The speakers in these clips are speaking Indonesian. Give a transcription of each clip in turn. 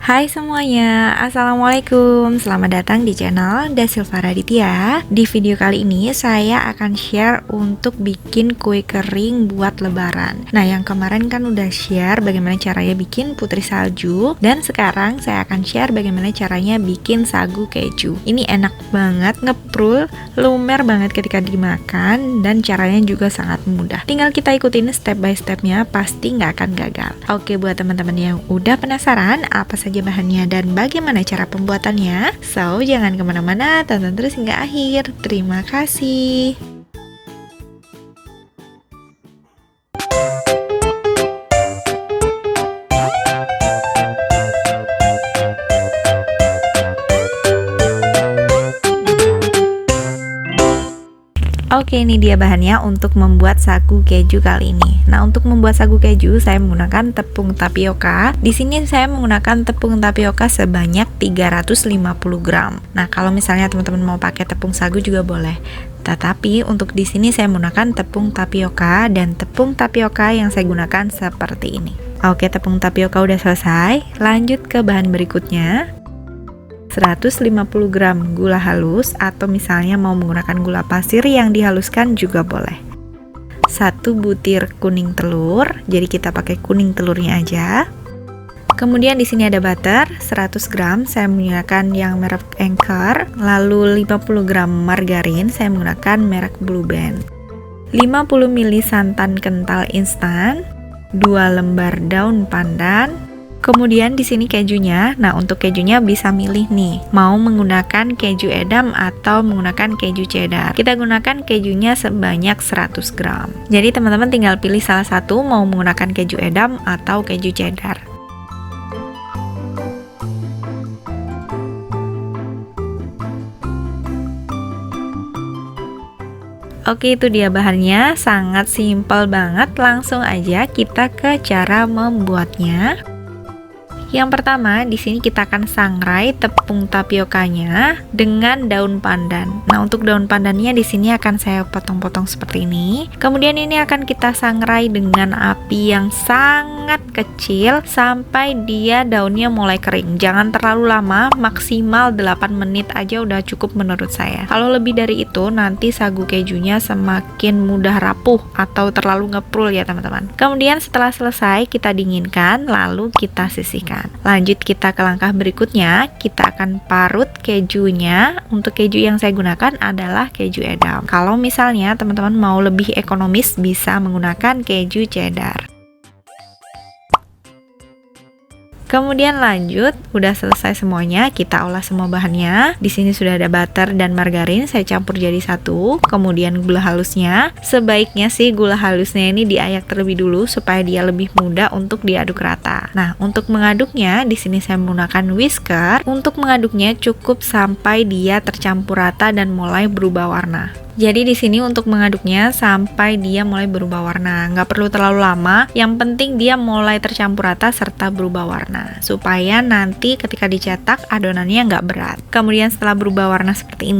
Hai semuanya, Assalamualaikum. Selamat datang di channel Dasilva Raditya. Di video kali ini saya akan share untuk bikin kue kering buat lebaran. Nah, yang kemarin kan udah share bagaimana caranya bikin putri salju, dan sekarang saya akan share bagaimana caranya bikin sagu keju. Ini enak banget, ngeprul, lumer banget ketika dimakan, dan caranya juga sangat mudah. Tinggal kita ikutin step by stepnya, pasti nggak akan gagal. Oke, buat teman-teman yang udah penasaran apa saja bahannya dan bagaimana cara pembuatannya, so jangan kemana-mana, tonton terus hingga akhir. Terima kasih. Oke, ini dia bahannya untuk membuat sagu keju kali ini. Nah, untuk membuat sagu keju saya menggunakan tepung tapioka. Di sini saya menggunakan tepung tapioka sebanyak 350 gram. Nah, kalau misalnya teman-teman mau pakai tepung sagu juga boleh. Tetapi untuk di sini saya menggunakan tepung tapioka, dan tepung tapioka yang saya gunakan seperti ini. Oke, tepung tapioka udah selesai. Lanjut ke bahan berikutnya. 150 gram gula halus, atau misalnya mau menggunakan gula pasir yang dihaluskan juga boleh. 1 butir kuning telur, jadi kita pakai kuning telurnya aja. Kemudian di sini ada butter 100 gram, saya menggunakan yang merek Anchor. Lalu 50 gram margarin, saya menggunakan merek Blue Band. 50 ml santan kental instan, 2 lembar daun pandan. Kemudian di sini kejunya. Nah, untuk kejunya bisa milih nih, mau menggunakan keju edam atau menggunakan keju cheddar. Kita gunakan kejunya sebanyak 100 gram. Jadi teman-teman tinggal pilih salah satu, mau menggunakan keju edam atau keju cheddar. Oke, itu dia bahannya, sangat simpel banget. Langsung aja kita ke cara membuatnya. Yang pertama, di sini kita akan sangrai tepung tapiokanya dengan daun pandan. Nah, untuk daun pandannya di sini akan saya potong-potong seperti ini. Kemudian ini akan kita sangrai dengan api yang sangat kecil sampai dia daunnya mulai kering. Jangan terlalu lama, maksimal 8 menit aja udah cukup menurut saya. Kalau lebih dari itu, nanti sagu kejunya semakin mudah rapuh atau terlalu ngeprul ya teman-teman. Kemudian setelah selesai, kita dinginkan, lalu kita sisihkan. Lanjut kita ke langkah berikutnya, kita akan parut kejunya. Untuk keju yang saya gunakan adalah keju edam. Kalau misalnya teman-teman mau lebih ekonomis, bisa menggunakan keju cheddar. Kemudian lanjut, udah selesai semuanya, kita olah semua bahannya. Di sini sudah ada butter dan margarin, saya campur jadi satu. Kemudian gula halusnya, sebaiknya sih gula halusnya ini diayak terlebih dulu supaya dia lebih mudah untuk diaduk rata. Nah, untuk mengaduknya, di sini saya menggunakan whisker. Untuk mengaduknya cukup sampai dia tercampur rata dan mulai berubah warna. Jadi di sini untuk mengaduknya sampai dia mulai berubah warna, nggak perlu terlalu lama. Yang penting dia mulai tercampur rata serta berubah warna, supaya nanti ketika dicetak adonannya nggak berat. Kemudian setelah berubah warna seperti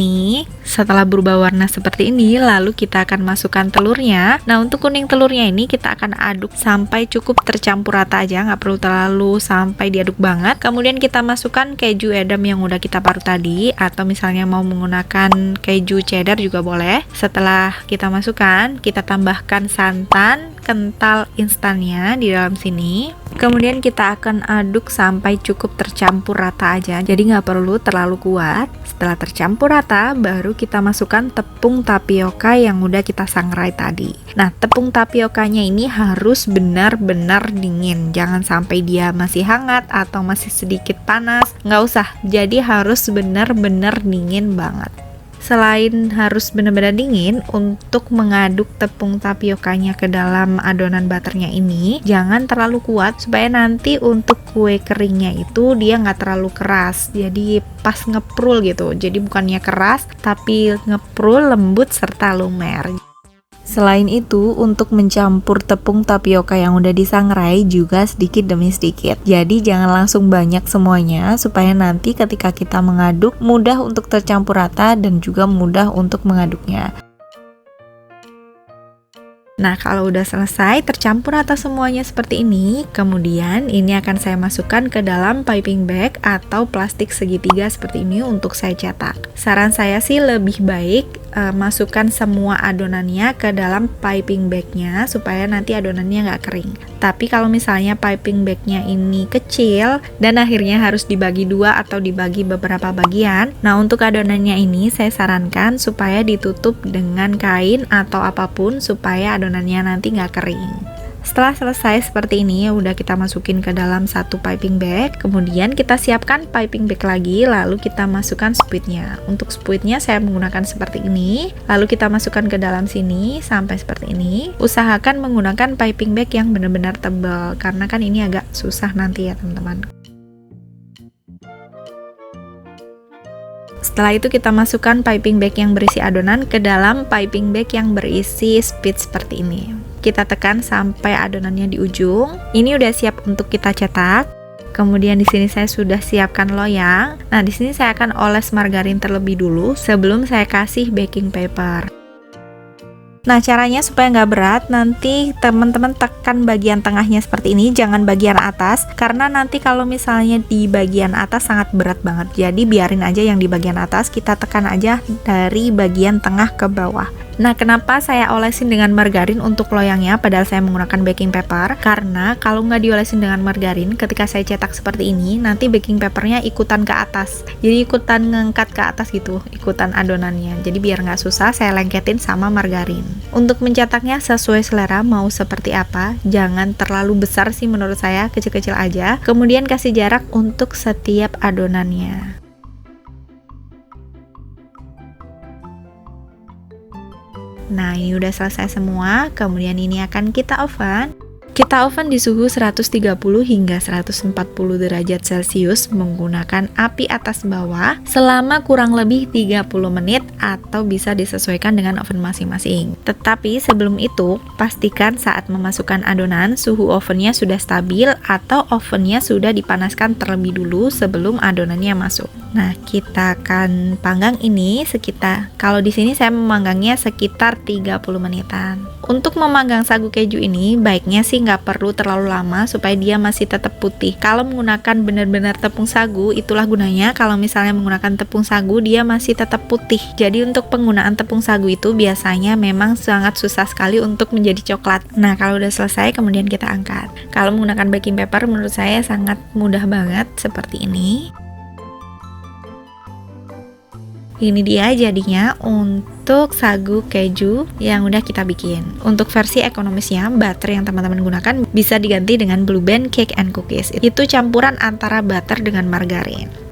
ini, lalu kita akan masukkan telurnya. Nah, untuk kuning telurnya ini kita akan aduk sampai cukup tercampur rata aja, nggak perlu terlalu sampai diaduk banget. Kemudian kita masukkan keju edam yang udah kita parut tadi, atau misalnya mau menggunakan keju cheddar juga boleh. Setelah kita masukkan, kita tambahkan santan kental instannya di dalam sini. Kemudian kita akan aduk sampai cukup tercampur rata aja, jadi nggak perlu terlalu kuat. Setelah tercampur rata, baru kita masukkan tepung tapioka yang udah kita sangrai tadi. Nah, tepung tapiokanya ini harus benar-benar dingin, jangan sampai dia masih hangat atau masih sedikit panas, nggak usah. Jadi harus benar-benar dingin banget. Selain harus benar-benar dingin, untuk mengaduk tepung tapiokanya ke dalam adonan butternya ini jangan terlalu kuat, supaya nanti untuk kue keringnya itu dia nggak terlalu keras, jadi pas ngeprul gitu. Jadi bukannya keras, tapi ngeprul, lembut, serta lumer. Selain itu, untuk mencampur tepung tapioka yang udah disangrai juga sedikit demi sedikit. Jadi jangan langsung banyak semuanya, supaya nanti ketika kita mengaduk mudah untuk tercampur rata dan juga mudah untuk mengaduknya. Nah, kalau udah selesai tercampur rata semuanya seperti ini, kemudian ini akan saya masukkan ke dalam piping bag atau plastik segitiga seperti ini untuk saya cetak. Saran saya sih lebih baik masukkan semua adonannya ke dalam piping bagnya supaya nanti adonannya nggak kering. Tapi kalau misalnya piping bagnya ini kecil dan akhirnya harus dibagi dua atau dibagi beberapa bagian, nah untuk adonannya ini saya sarankan supaya ditutup dengan kain atau apapun supaya adonannya nanti nggak kering. Setelah selesai seperti ini, udah kita masukin ke dalam satu piping bag, kemudian kita siapkan piping bag lagi, lalu kita masukkan spuitnya. Untuk spuitnya saya menggunakan seperti ini, lalu kita masukkan ke dalam sini sampai seperti ini. Usahakan menggunakan piping bag yang benar-benar tebal, karena kan ini agak susah nanti ya teman-teman. Setelah itu kita masukkan piping bag yang berisi adonan ke dalam piping bag yang berisi spuit seperti ini. Kita tekan sampai adonannya di ujung. Ini udah siap untuk kita cetak. Kemudian di sini saya sudah siapkan loyang. Nah, di sini saya akan oles margarin terlebih dulu sebelum saya kasih baking paper. Nah, caranya supaya nggak berat, nanti teman-teman tekan bagian tengahnya seperti ini, jangan bagian atas, karena nanti kalau misalnya di bagian atas sangat berat banget. Jadi biarin aja yang di bagian atas, kita tekan aja dari bagian tengah ke bawah. Nah, kenapa saya olesin dengan margarin untuk loyangnya padahal saya menggunakan baking paper? Karena kalau nggak diolesin dengan margarin, ketika saya cetak seperti ini, nanti baking papernya ikutan ke atas. Jadi ikutan ngangkat ke atas gitu, ikutan adonannya. Jadi biar nggak susah, saya lengketin sama margarin. Untuk mencetaknya sesuai selera, mau seperti apa, jangan terlalu besar sih menurut saya, kecil-kecil aja. Kemudian kasih jarak untuk setiap adonannya. Nah, ini udah selesai semua, kemudian ini akan kita oven. Kita oven di suhu 130 hingga 140 derajat Celcius menggunakan api atas bawah selama kurang lebih 30 menit atau bisa disesuaikan dengan oven masing-masing. Tetapi sebelum itu, pastikan saat memasukkan adonan suhu ovennya sudah stabil atau ovennya sudah dipanaskan terlebih dulu sebelum adonannya masuk. Nah, kita akan panggang ini sekitar, kalau di sini saya memanggangnya sekitar 30 menitan. Untuk memanggang sagu keju ini, baiknya sih nggak perlu terlalu lama supaya dia masih tetap putih. Kalau menggunakan benar-benar tepung sagu, itulah gunanya. Kalau misalnya menggunakan tepung sagu, dia masih tetap putih. Jadi untuk penggunaan tepung sagu itu biasanya memang sangat susah sekali untuk menjadi coklat. Nah, kalau udah selesai, kemudian kita angkat. Kalau menggunakan baking paper, menurut saya sangat mudah banget seperti ini. Ini dia jadinya untuk sagu keju yang udah kita bikin. Untuk versi ekonomisnya, butter yang teman-teman gunakan bisa diganti dengan Blue Band Cake and Cookies. Itu campuran antara butter dengan margarin.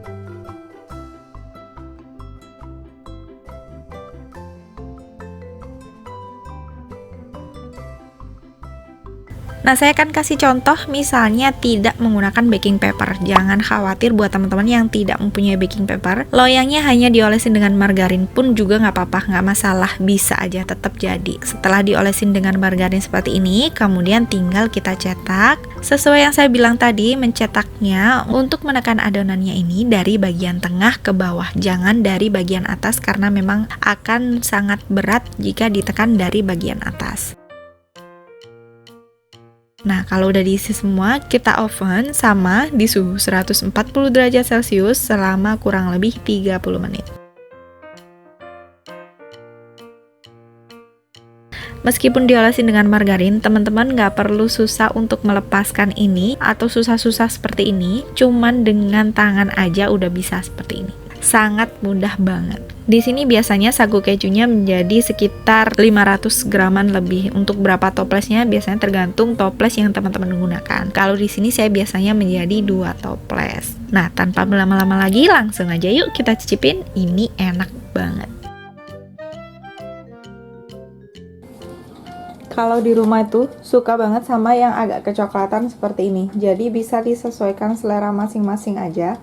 Nah, saya akan kasih contoh misalnya tidak menggunakan baking paper. Jangan khawatir buat teman-teman yang tidak mempunyai baking paper. Loyangnya hanya diolesin dengan margarin pun juga nggak apa-apa, nggak masalah. Bisa aja tetap jadi. Setelah diolesin dengan margarin seperti ini, kemudian tinggal kita cetak. Sesuai yang saya bilang tadi, mencetaknya untuk menekan adonannya ini dari bagian tengah ke bawah. Jangan dari bagian atas karena memang akan sangat berat jika ditekan dari bagian atas. Nah, kalau udah diisi semua, kita oven sama di suhu 140 derajat Celcius selama kurang lebih 30 menit. Meskipun diolesin dengan margarin, teman-teman nggak perlu susah untuk melepaskan ini atau susah-susah seperti ini, cuman dengan tangan aja udah bisa seperti ini. Sangat mudah banget. Di sini biasanya sagu kejunya menjadi sekitar 500 graman lebih. Untuk berapa toplesnya biasanya tergantung toples yang teman-teman gunakan. Kalau di sini saya biasanya menjadi 2 toples. Nah, tanpa berlama-lama lagi, langsung aja yuk kita cicipin. Ini enak banget. Kalau di rumah itu suka banget sama yang agak kecoklatan seperti ini. Jadi bisa disesuaikan selera masing-masing aja.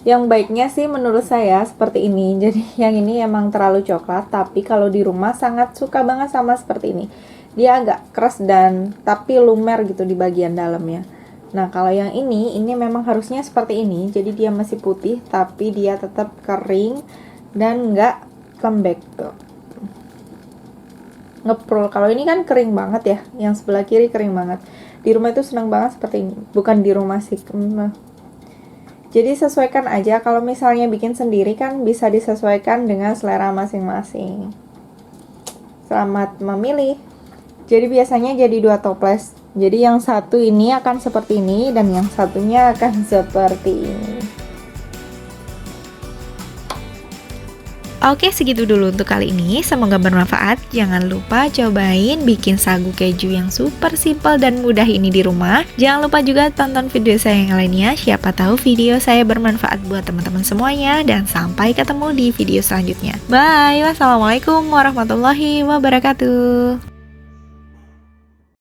Yang baiknya sih menurut saya seperti ini. Jadi yang ini emang terlalu coklat, tapi kalau di rumah sangat suka banget sama seperti ini. Dia agak keras dan tapi lumer gitu di bagian dalamnya. Nah, kalau yang ini memang harusnya seperti ini. Jadi dia masih putih tapi dia tetap kering dan nggak lembek tuh. ngeprul. Kalau ini kan kering banget ya, yang sebelah kiri kering banget. Di rumah itu senang banget seperti ini, bukan di rumah sih. Jadi sesuaikan aja, kalau misalnya bikin sendiri kan bisa disesuaikan dengan selera masing-masing. Selamat memilih. Jadi biasanya jadi 2 toples. Jadi yang satu ini akan seperti ini dan yang satunya akan seperti ini. Oke, segitu dulu untuk kali ini. Semoga bermanfaat. Jangan lupa cobain bikin sagu keju yang super simple dan mudah ini di rumah. Jangan lupa juga tonton video saya yang lainnya. Siapa tahu video saya bermanfaat buat teman-teman semuanya. Dan sampai ketemu di video selanjutnya. Bye. Wassalamualaikum warahmatullahi wabarakatuh.